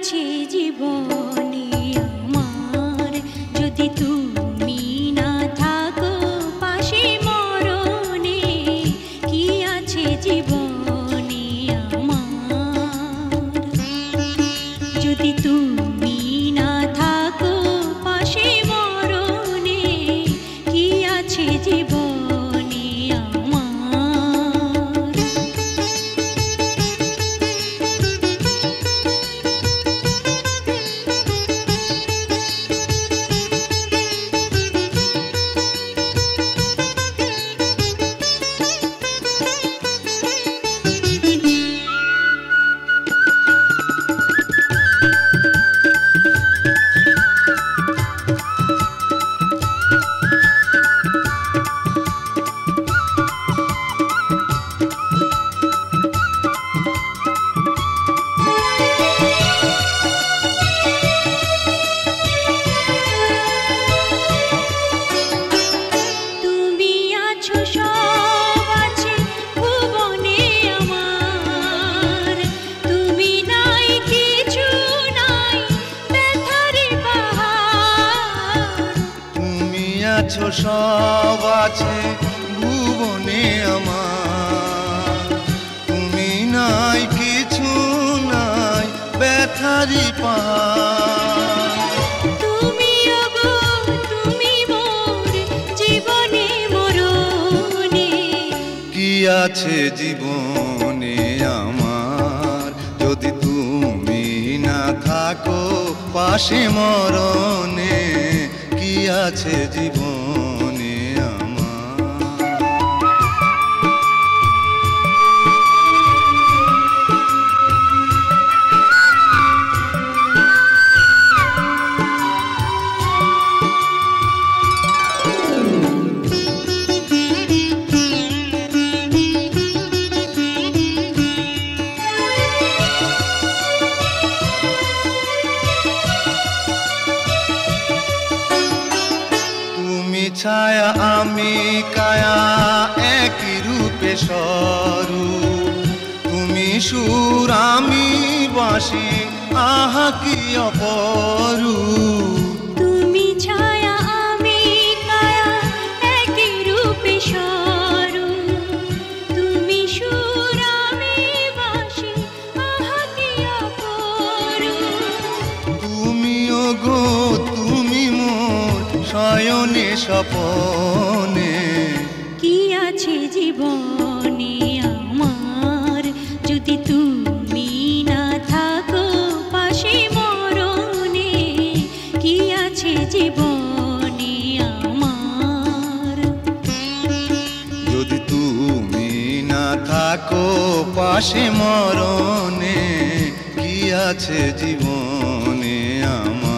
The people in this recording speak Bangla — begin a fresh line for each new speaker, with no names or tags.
আছে জীবনে আমার, যদি তুমি না থাকো পাশে মরণে, কি আছে জীবনে আমার, যদি তুমি না থাকো পাশে মরণে, কি আছে জীবনে আমার।
সব আছে ভুবনে আমার, তুমি নাই কিছু নাই ব্যথারি পাহাড়,
তুমি ওগো তুমি মোর জীবনে মরণে,
কি আছে জীবনে আমার, যদি তুমি না থাকো পাশে মরণে, কি আছে জীবনে আমার। ছায়া আমি কায়া একই রূপে স্বরূপ, তুমি সুর আমি বাঁশি আহা কি অপরূপ,
তুমি ছায়া আমি কায়া একই রূপে স্বরূপ, তুমি সুর আমি বাঁশি আহা কি অপরূপ,
তুমি ওগো তুমি মোর শয়নে স্বপনে,
কি আছে জীবনে আমার, যদি তুমি না থাকো পাশে মরণে, কি আছে জীবনে আমার,
যদি তুমি না থাকো পাশে মরণে, কি আছে জীবনে আমার।